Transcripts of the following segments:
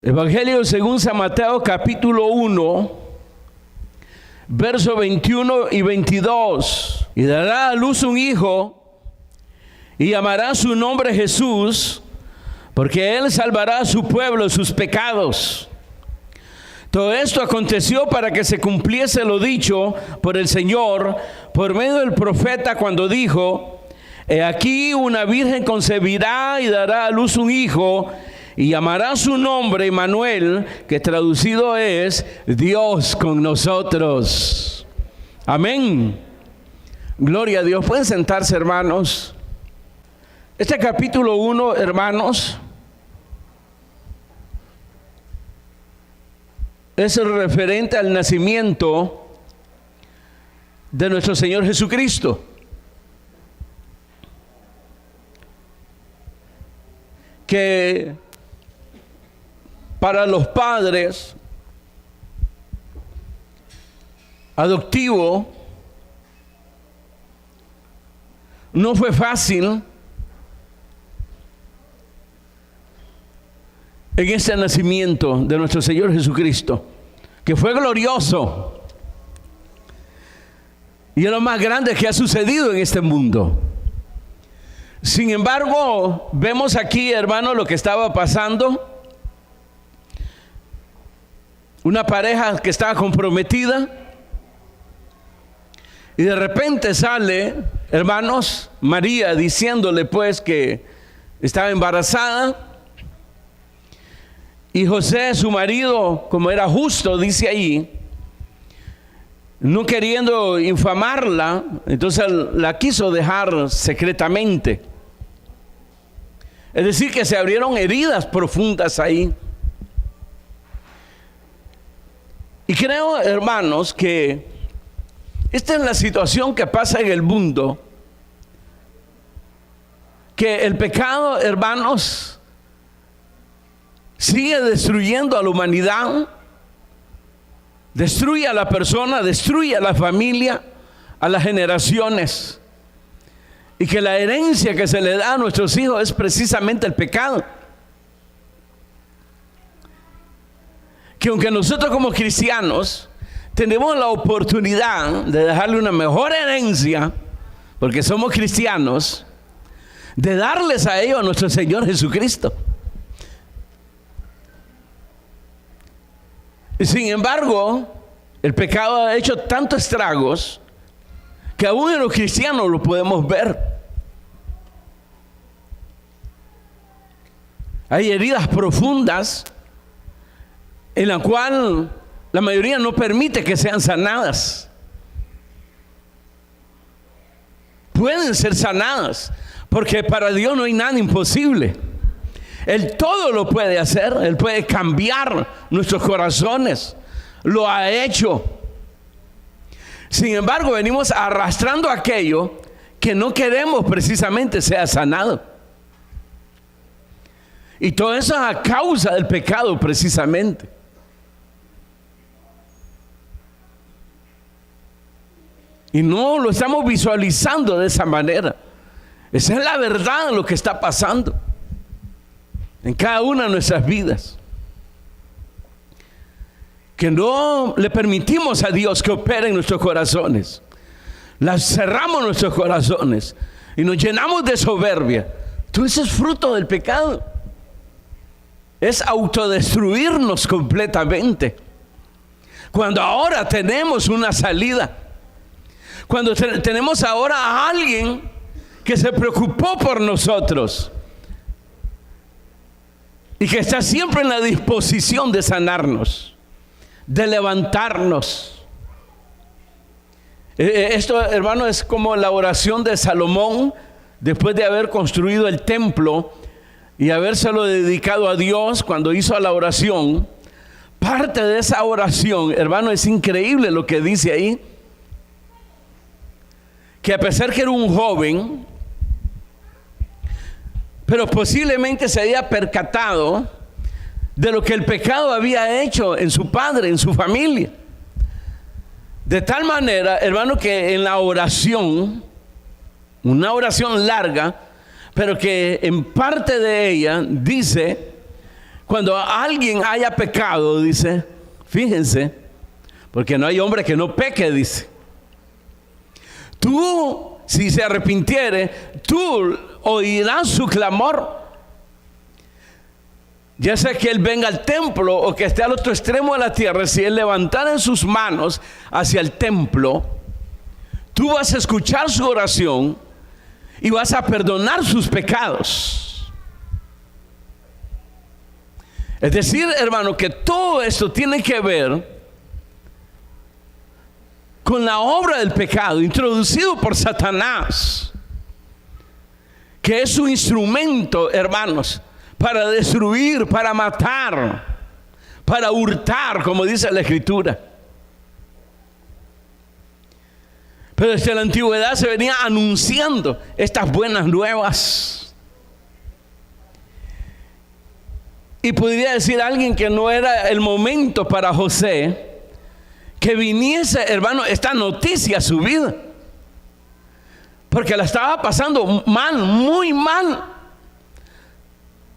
Evangelio según San Mateo capítulo 1, verso 21 y 22. Y dará a luz un hijo y llamará su nombre Jesús, porque él salvará a su pueblo de sus pecados. Todo esto aconteció para que se cumpliese lo dicho por el Señor por medio del profeta cuando dijo: He aquí una virgen concebirá y dará a luz un hijo, y llamará su nombre Emmanuel, que traducido es Dios con nosotros. Amén. Gloria a Dios. Pueden sentarse, hermanos. Este capítulo 1, hermanos, es referente al nacimiento de nuestro Señor Jesucristo. Que para los padres adoptivos no fue fácil en este nacimiento de nuestro Señor Jesucristo, que fue glorioso y es lo más grande que ha sucedido en este mundo. Sin embargo, vemos aquí, hermano, lo que estaba pasando. Una pareja que estaba comprometida y de repente sale, hermanos, María diciéndole pues que estaba embarazada, y José, su marido, como era justo, dice ahí, no queriendo infamarla, entonces la quiso dejar secretamente. Es decir, que se abrieron heridas profundas ahí. Y creo, hermanos, que esta es la situación que pasa en el mundo, que el pecado, hermanos, sigue destruyendo a la humanidad, destruye a la persona, destruye a la familia, a las generaciones, y que la herencia que se le da a nuestros hijos es precisamente el pecado. Que aunque nosotros como cristianos tenemos la oportunidad de dejarle una mejor herencia, porque somos cristianos, de darles a ellos a nuestro Señor Jesucristo. Y sin embargo, el pecado ha hecho tantos estragos que aún en los cristianos lo podemos ver. Hay heridas profundas en la cual la mayoría no permite que sean sanadas. Pueden ser sanadas, porque para Dios no hay nada imposible. Él todo lo puede hacer. Él puede cambiar nuestros corazones. Lo ha hecho. Sin embargo, venimos arrastrando aquello que no queremos precisamente sea sanado. Y todo eso es a causa del pecado precisamente. Y no lo estamos visualizando de esa manera. Esa es la verdad de lo que está pasando en cada una de nuestras vidas. Que no le permitimos a Dios que opere en nuestros corazones. Las cerramos nuestros corazones y nos llenamos de soberbia. Todo eso es fruto del pecado. Es autodestruirnos completamente. Cuando ahora tenemos una salida, cuando tenemos ahora a alguien que se preocupó por nosotros y que está siempre en la disposición de sanarnos, de levantarnos. Esto, hermano, es como la oración de Salomón después de haber construido el templo y habérselo dedicado a Dios. Cuando hizo la oración, parte de esa oración, hermano, es increíble lo que dice ahí, que a pesar que era un joven, pero posiblemente se había percatado de lo que el pecado había hecho en su padre, en su familia. De tal manera, hermano, que en la oración, una oración larga, pero que en parte de ella dice Cuando alguien haya pecado, dice, fíjense, porque no hay hombre que no peque, dice. Tú, si se arrepintiere, tú oirás su clamor. Ya sea que él venga al templo o que esté al otro extremo de la tierra, si él levantara en sus manos hacia el templo, tú vas a escuchar su oración y vas a perdonar sus pecados. Es decir, hermano, que todo esto tiene que ver con la obra del pecado introducido por Satanás, que es un instrumento, hermanos, para destruir, para matar, para hurtar, como dice la Escritura. Pero desde la antigüedad se venía anunciando estas buenas nuevas. Y podría decir alguien que no era el momento para José que viniese, hermano, esta noticia a su vida, porque la estaba pasando mal, muy mal.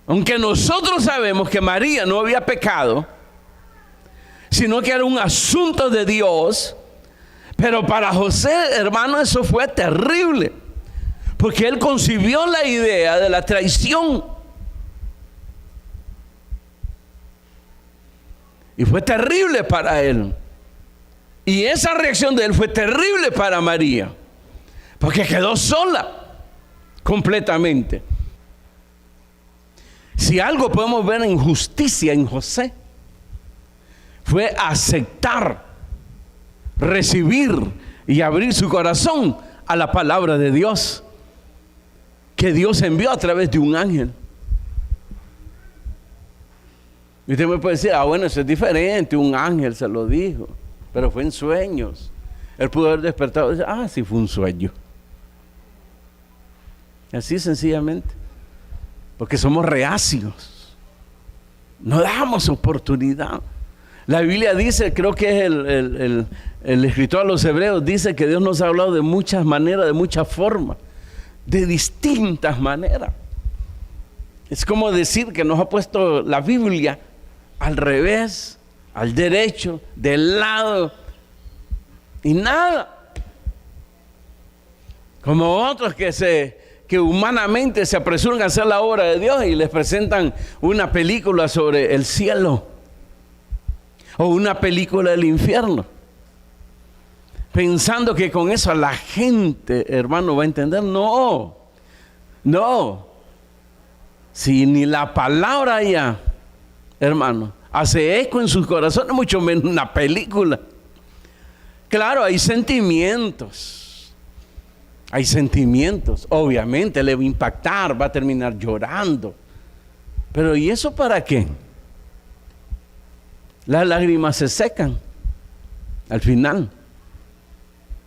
Aunque nosotros sabemos que María no había pecado, sino que era un asunto de Dios, pero para José, hermano, eso fue terrible, porque él concibió la idea de la traición. Y fue terrible para él. Y esa reacción de él fue terrible para María, porque quedó sola completamente. Si algo podemos ver en justicia en José, fue aceptar, recibir y abrir su corazón a la palabra de Dios, que Dios envió a través de un ángel. Y usted me puede decir, bueno, eso es diferente, un ángel se lo dijo, pero fue en sueños. Él pudo haber despertado y decir, sí fue un sueño. Así sencillamente. Porque somos reacios. No damos oportunidad. La Biblia dice, creo que es el escritor a los Hebreos, dice que Dios nos ha hablado de muchas maneras, de muchas formas, de distintas maneras. Es como decir que nos ha puesto la Biblia al revés, al derecho, del lado, y nada. Como otros que humanamente se apresuran a hacer la obra de Dios y les presentan una película sobre el cielo o una película del infierno, pensando que con eso la gente, hermano, va a entender. No. Si ni la palabra ya, hermano, hace eco en sus corazones, mucho menos una película. Claro, hay sentimientos, obviamente le va a impactar, va a terminar llorando. Pero ¿y eso para qué? Las lágrimas se secan al final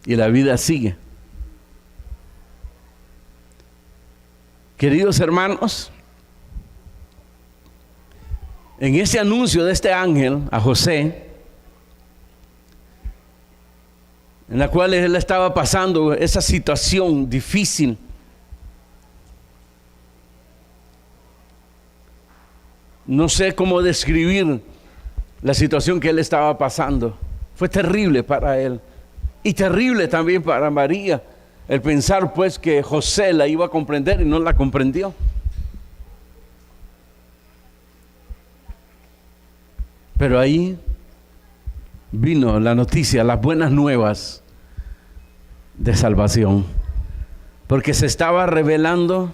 y la vida sigue. Queridos hermanos, en ese anuncio de este ángel a José, en la cual él estaba pasando esa situación difícil, no sé cómo describir la situación que él estaba pasando. Fue terrible para él y terrible también para María, el pensar pues que José la iba a comprender y no la comprendió. Pero ahí vino la noticia, las buenas nuevas de salvación, porque se estaba revelando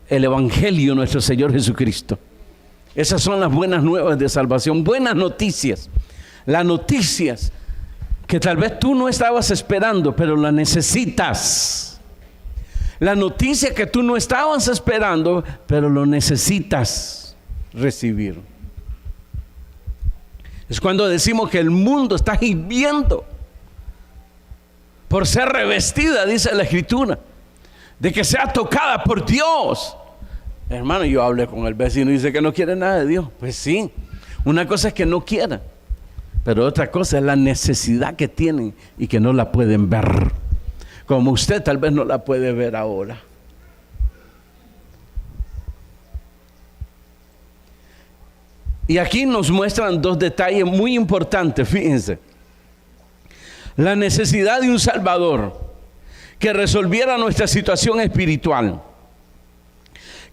el evangelio de nuestro Señor Jesucristo. Esas son las buenas nuevas de salvación, buenas noticias, las noticias que tal vez tú no estabas esperando, pero la necesitas. La noticia que tú no estabas esperando, pero lo necesitas recibir. Es cuando decimos que el mundo está hirviendo por ser revestida, dice la Escritura, de que sea tocada por Dios. Hermano, yo hablé con el vecino y dice que no quiere nada de Dios. Pues sí, una cosa es que no quiera, pero otra cosa es la necesidad que tienen y que no la pueden ver, como usted tal vez no la puede ver ahora. Y aquí nos muestran dos detalles muy importantes, fíjense. La necesidad de un Salvador que resolviera nuestra situación espiritual,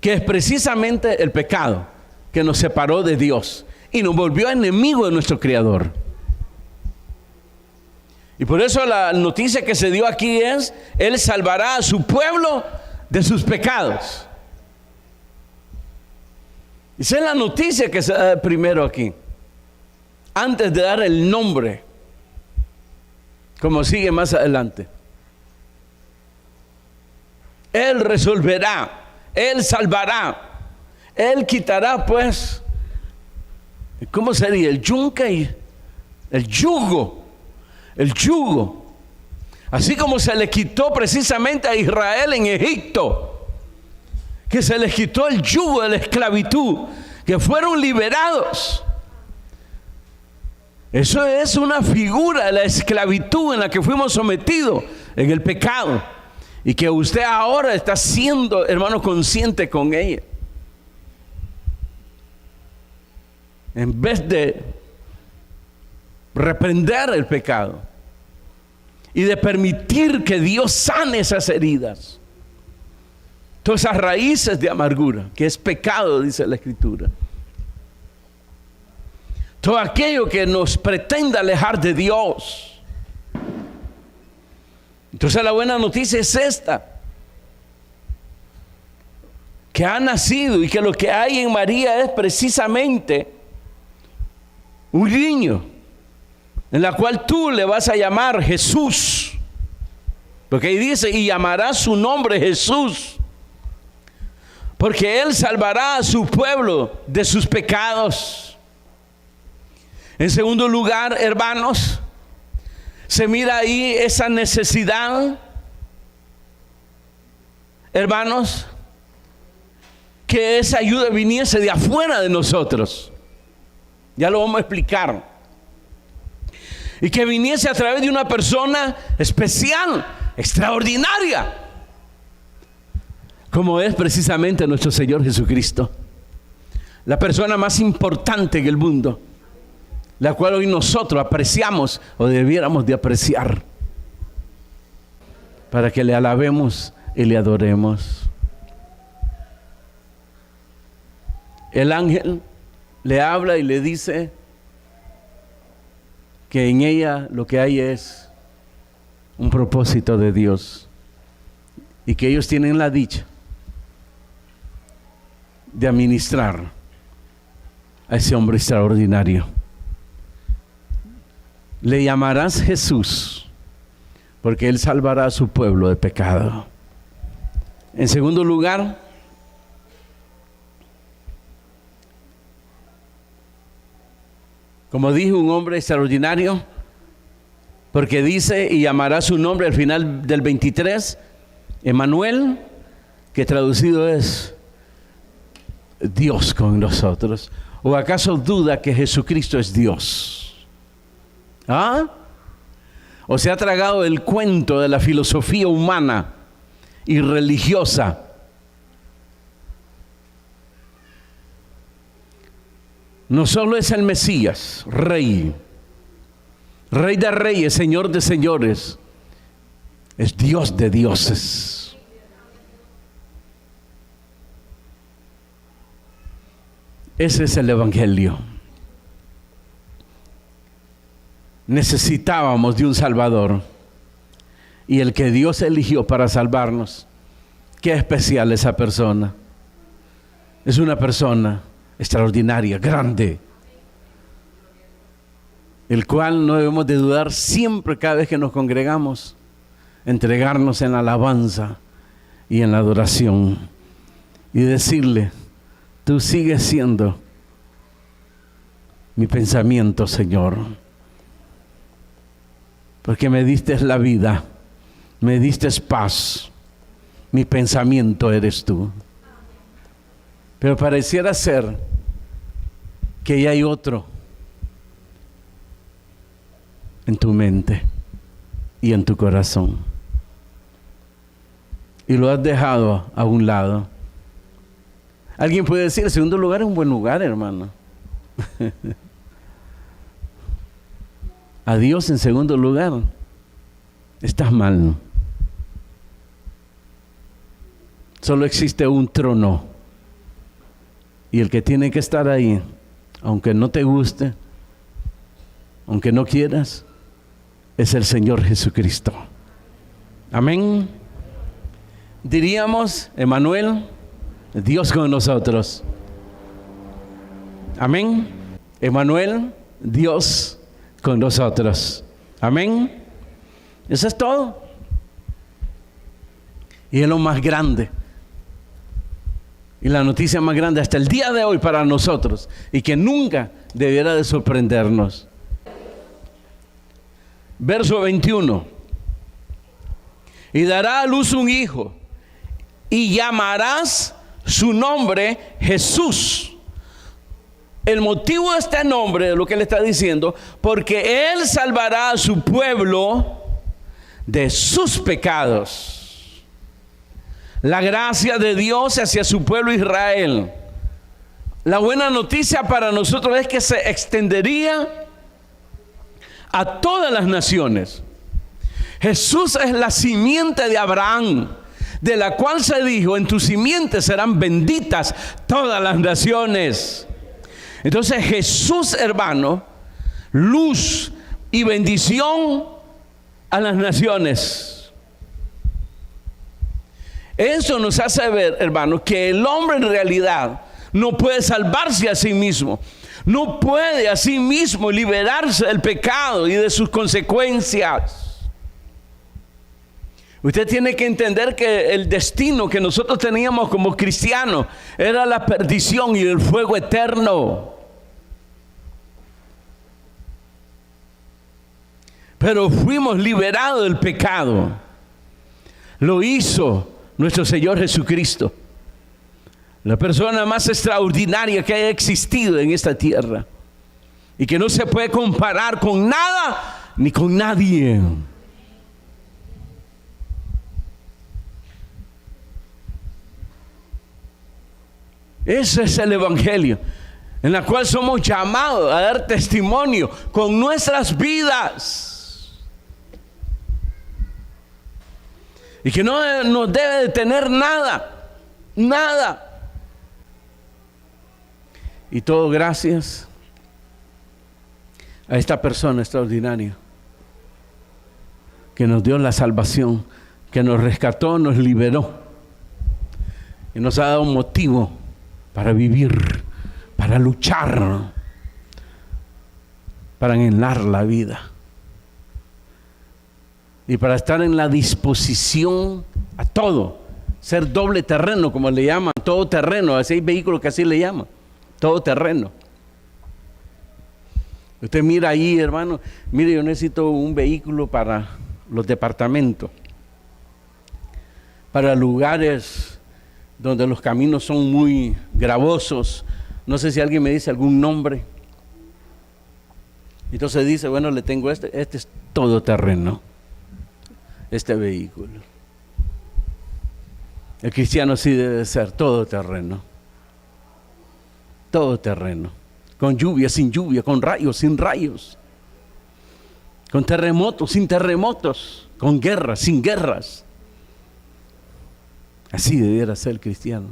que es precisamente el pecado que nos separó de Dios y nos volvió enemigos de nuestro Creador. Y por eso la noticia que se dio aquí es: Él salvará a su pueblo de sus pecados. Esa es la noticia que se da primero aquí, antes de dar el nombre, como sigue más adelante. Él resolverá, Él salvará, Él quitará, pues, ¿cómo sería? El yunque, el yugo. Así como se le quitó precisamente a Israel en Egipto, que se les quitó el yugo de la esclavitud, que fueron liberados. Eso es una figura de la esclavitud en la que fuimos sometidos en el pecado, y que usted ahora está siendo, hermano, consciente con ella. En vez de reprender el pecado y de permitir que Dios sane esas heridas, todas esas raíces de amargura, que es pecado, dice la Escritura. Todo aquello que nos pretenda alejar de Dios. Entonces la buena noticia es esta: que ha nacido, y que lo que hay en María es precisamente un niño, en la cual tú le vas a llamar Jesús. Porque ahí dice: y llamará su nombre Jesús, porque Él salvará a su pueblo de sus pecados. En segundo lugar, hermanos, se mira ahí esa necesidad, hermanos, que esa ayuda viniese de afuera de nosotros. Ya lo vamos a explicar. Y que viniese a través de una persona especial, extraordinaria, como es precisamente nuestro Señor Jesucristo, la persona más importante en el mundo, la cual hoy nosotros apreciamos, o debiéramos de apreciar, para que le alabemos y le adoremos. El ángel le habla y le dice que en ella lo que hay es un propósito de Dios, y que ellos tienen la dicha de administrar a ese hombre extraordinario. Le llamarás Jesús, porque Él salvará a su pueblo de pecado. En segundo lugar, como dije, un hombre extraordinario, porque dice: y llamará su nombre al final del 23, Emmanuel, que traducido es Dios con nosotros. ¿O acaso duda que Jesucristo es Dios? ¿Ah? ¿O se ha tragado el cuento de la filosofía humana y religiosa? No solo es el Mesías, Rey de reyes, Señor de señores, es Dios de dioses. Ese es el Evangelio. Necesitábamos de un Salvador, y el que Dios eligió para salvarnos, qué especial esa persona. Es una persona extraordinaria, grande, el cual no debemos de dudar siempre, cada vez que nos congregamos, entregarnos en la alabanza y en la adoración, y decirle: tú sigues siendo mi pensamiento, Señor, porque me diste la vida, me diste paz, mi pensamiento eres tú. Pero pareciera ser que ya hay otro en tu mente y en tu corazón, y lo has dejado a un lado. Alguien puede decir: el segundo lugar es un buen lugar, hermano. a Dios en segundo lugar, estás mal. Solo existe un trono. Y el que tiene que estar ahí, aunque no te guste, aunque no quieras, es el Señor Jesucristo. Amén. Diríamos, Emmanuel, Dios con nosotros. Amén. Emmanuel, Dios con nosotros. Amén. Eso es todo. Y es lo más grande. Y la noticia más grande hasta el día de hoy para nosotros. Y que nunca debiera de sorprendernos. Verso 21. Y dará a luz un hijo. Y llamarás su nombre Jesús. El motivo de este nombre, de lo que él está diciendo, porque él salvará a su pueblo de sus pecados. La gracia de Dios hacia su pueblo Israel. La buena noticia para nosotros es que se extendería a todas las naciones. Jesús es la simiente de Abraham, de la cual se dijo, en tu simiente serán benditas todas las naciones. Entonces Jesús, hermano, luz y bendición a las naciones. Eso nos hace ver, hermano, que el hombre en realidad no puede salvarse a sí mismo. No puede a sí mismo liberarse del pecado y de sus consecuencias. Usted tiene que entender que el destino que nosotros teníamos como cristianos era la perdición y el fuego eterno. Pero fuimos liberados del pecado. Lo hizo nuestro Señor Jesucristo, la persona más extraordinaria que haya existido en esta tierra y que no se puede comparar con nada ni con nadie. Ese es el evangelio en el cual somos llamados a dar testimonio con nuestras vidas. Y que no nos debe de tener nada, nada. Y todo gracias a esta persona extraordinaria que nos dio la salvación, que nos rescató, nos liberó y nos ha dado un motivo para vivir, para luchar, para anhelar la vida y para estar en la disposición a todo, ser doble terreno, como le llaman, todo terreno. Así hay vehículos que así le llaman, todo terreno. Usted mira ahí, hermano, mire, yo necesito un vehículo para los departamentos, para lugares donde los caminos son muy gravosos. No sé si alguien me dice algún nombre. Entonces dice, bueno, le tengo este es todoterreno, este vehículo. El cristiano sí debe ser todoterreno. Todoterreno. Con lluvia, sin lluvia, con rayos, sin rayos. Con terremotos, sin terremotos. Con guerras, sin guerras. Así debiera ser el cristiano.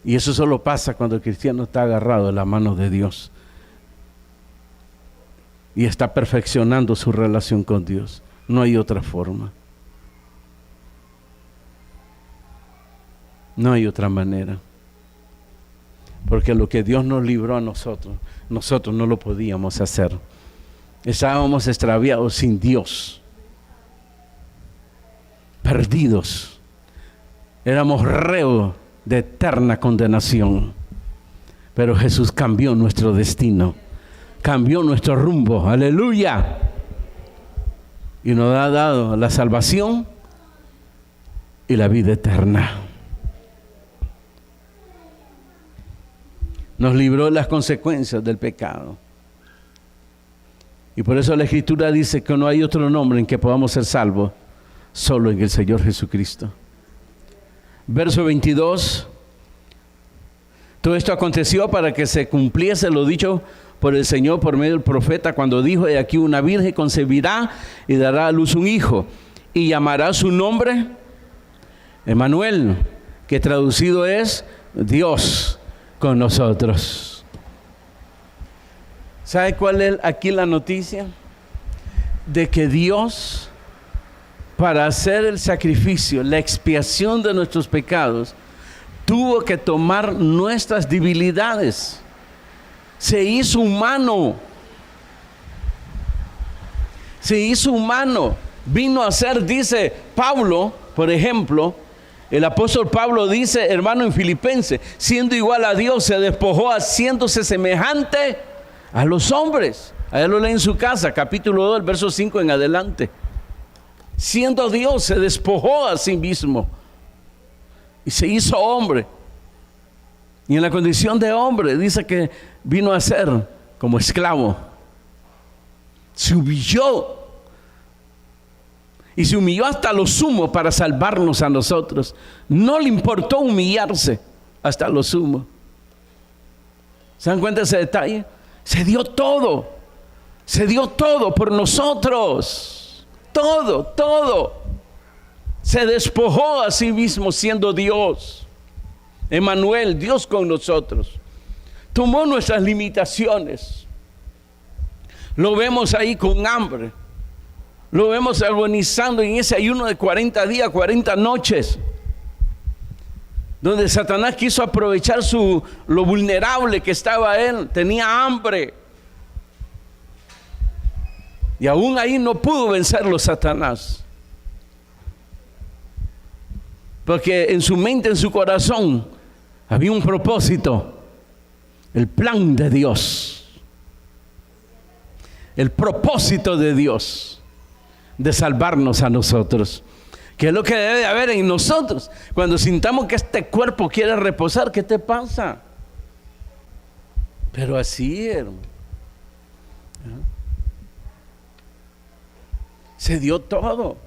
Y eso solo pasa cuando el cristiano está agarrado de la mano de Dios y está perfeccionando su relación con Dios. No hay otra forma. No hay otra manera. Porque lo que Dios nos libró a nosotros, nosotros no lo podíamos hacer. Estábamos extraviados sin Dios. Perdidos. Éramos reos de eterna condenación. Pero Jesús cambió nuestro destino. Cambió nuestro rumbo. Aleluya. Y nos ha dado la salvación y la vida eterna. Nos libró de las consecuencias del pecado. Y por eso la Escritura dice que no hay otro nombre en que podamos ser salvos, solo en el Señor Jesucristo. Verso 22. Todo esto aconteció para que se cumpliese lo dicho por el Señor por medio del profeta, cuando dijo: he aquí una virgen concebirá y dará a luz un hijo, y llamará su nombre Emmanuel, que traducido es Dios con nosotros. ¿Sabe cuál es aquí la noticia? De que Dios, para hacer el sacrificio, la expiación de nuestros pecados, tuvo que tomar nuestras debilidades. Se hizo humano. Se hizo humano. Vino a ser, dice Pablo, por ejemplo, el apóstol Pablo dice, hermano, en Filipenses, siendo igual a Dios, se despojó haciéndose semejante a los hombres. Allá lo lee en su casa, capítulo 2, verso 5 en adelante. Siendo Dios, se despojó a sí mismo y se hizo hombre. Y en la condición de hombre dice que vino a ser como esclavo. Se humilló. Y se humilló hasta lo sumo para salvarnos a nosotros. No le importó humillarse hasta lo sumo. ¿Se dan cuenta de ese detalle? Se dio todo. Se dio todo por nosotros. Todo, todo. Se despojó a sí mismo siendo Dios. Emmanuel, Dios con nosotros. Tomó nuestras limitaciones. Lo vemos ahí con hambre. Lo vemos agonizando en ese ayuno de 40 días, 40 noches. Donde Satanás quiso aprovechar lo vulnerable que estaba él. Tenía hambre. Y aún ahí no pudo vencerlo Satanás. Porque en su mente, en su corazón, había un propósito. El plan de Dios. El propósito de Dios. De salvarnos a nosotros. ¿Qué es lo que debe de haber en nosotros? Cuando sintamos que este cuerpo quiere reposar, ¿qué te pasa? Pero así, hermano. Se dio todo.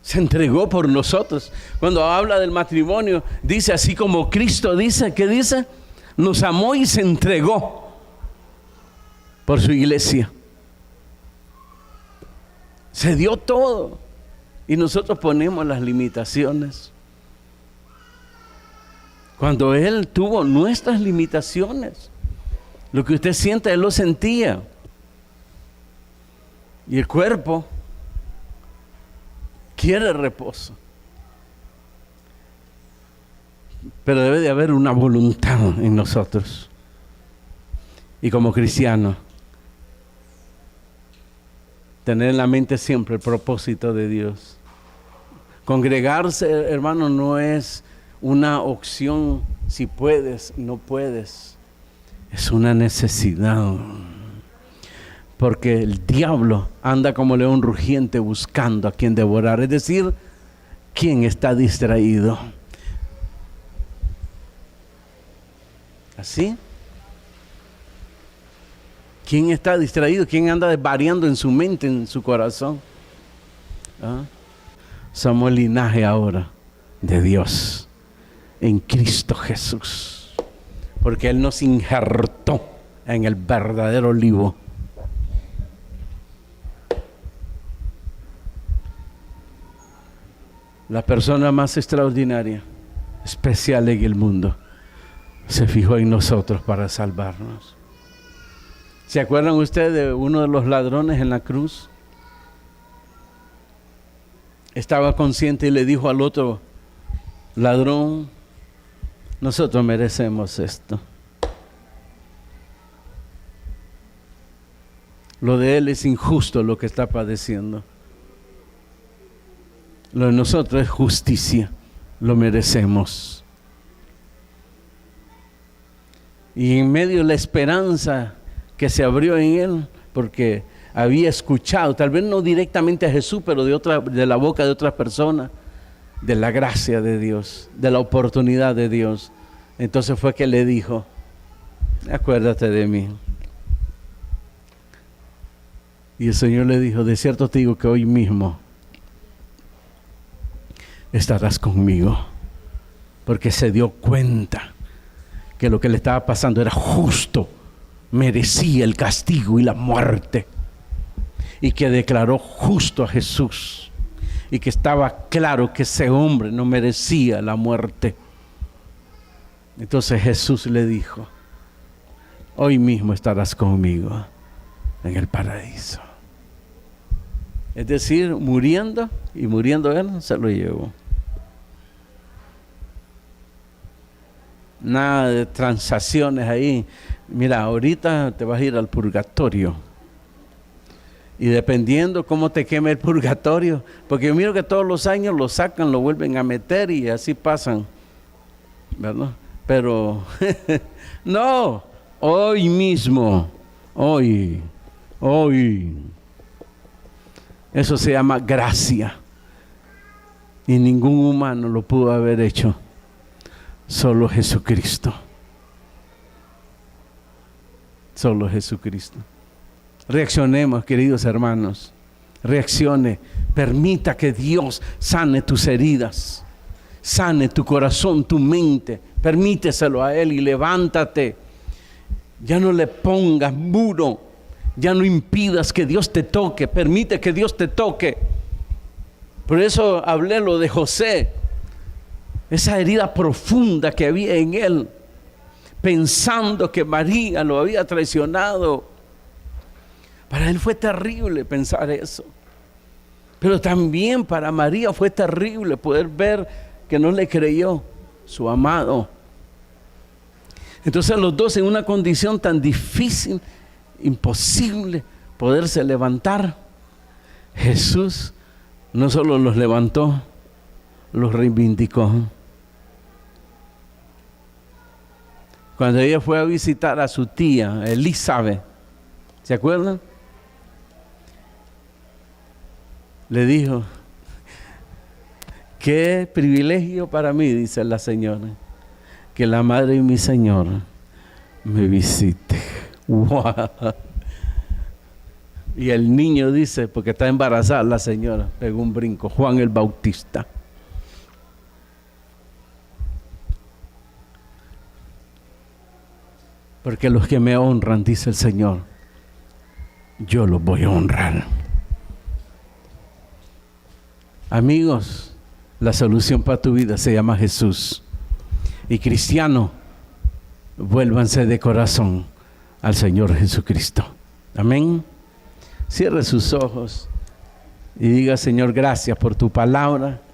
Se entregó por nosotros. Cuando habla del matrimonio, dice así como Cristo dice, ¿qué dice? Nos amó y se entregó por su iglesia. Se dio todo. Y nosotros ponemos las limitaciones. Cuando Él tuvo nuestras limitaciones, lo que usted siente, Él lo sentía. Y el cuerpo quiere reposo. Pero debe de haber una voluntad en nosotros. Y como cristianos, tener en la mente siempre el propósito de Dios. Congregarse, hermano, no es una opción si puedes, no puedes. Es una necesidad. Porque el diablo anda como león rugiente buscando a quien devorar. Es decir, quien está distraído. ¿Así? ¿Quién está distraído? ¿Quién anda variando en su mente, en su corazón? ¿Ah? Somos el linaje ahora de Dios en Cristo Jesús. Porque Él nos injertó en el verdadero olivo. La persona más extraordinaria, especial en el mundo, se fijó en nosotros para salvarnos. ¿Se acuerdan ustedes de uno de los ladrones en la cruz? Estaba consciente y le dijo al otro ladrón: nosotros merecemos esto. Lo de él es injusto, lo que está padeciendo. Lo de nosotros es justicia, lo merecemos. Y en medio de la esperanza que se abrió en él, porque había escuchado, tal vez no directamente a Jesús, pero de la boca de otras personas, de la gracia de Dios, de la oportunidad de Dios. Entonces fue que le dijo: acuérdate de mí. Y el Señor le dijo: de cierto te digo que hoy mismo estarás conmigo. Porque se dio cuenta que lo que le estaba pasando era justo, merecía el castigo y la muerte, y que declaró justo a Jesús, y que estaba claro que ese hombre no merecía la muerte. Entonces Jesús le dijo: hoy mismo estarás conmigo en el paraíso. Es decir, muriendo, y muriendo él, se lo llevó. Nada de transacciones ahí. Mira, ahorita te vas a ir al purgatorio. Y dependiendo cómo te queme el purgatorio, porque yo miro que todos los años lo sacan, lo vuelven a meter y así pasan, ¿verdad? Pero no, hoy mismo, hoy. Eso se llama gracia. Y ningún humano lo pudo haber hecho. Solo Jesucristo. Solo Jesucristo. Reaccionemos, queridos hermanos. Reaccione. Permita que Dios sane tus heridas. Sane tu corazón, tu mente. Permíteselo a Él y levántate. Ya no le pongas muro. Ya no impidas que Dios te toque. Permite que Dios te toque. Por eso hablé lo de José. Esa herida profunda que había en él, pensando que María lo había traicionado. Para él fue terrible pensar eso. Pero también para María fue terrible poder ver que no le creyó su amado. Entonces los dos en una condición tan difícil, imposible poderse levantar, Jesús no solo los levantó, los reivindicó. Cuando ella fue a visitar a su tía Elizabeth, ¿se acuerdan? Le dijo: qué privilegio para mí, dice la señora, que la madre de mi Señor me visite. ¡Wow! Y el niño dice, porque está embarazada la señora, pegó un brinco: Juan el Bautista. Porque los que me honran, dice el Señor, yo los voy a honrar. Amigos, la solución para tu vida se llama Jesús. Y cristiano, vuélvanse de corazón al Señor Jesucristo. Amén. Cierre sus ojos y diga: Señor, gracias por tu palabra.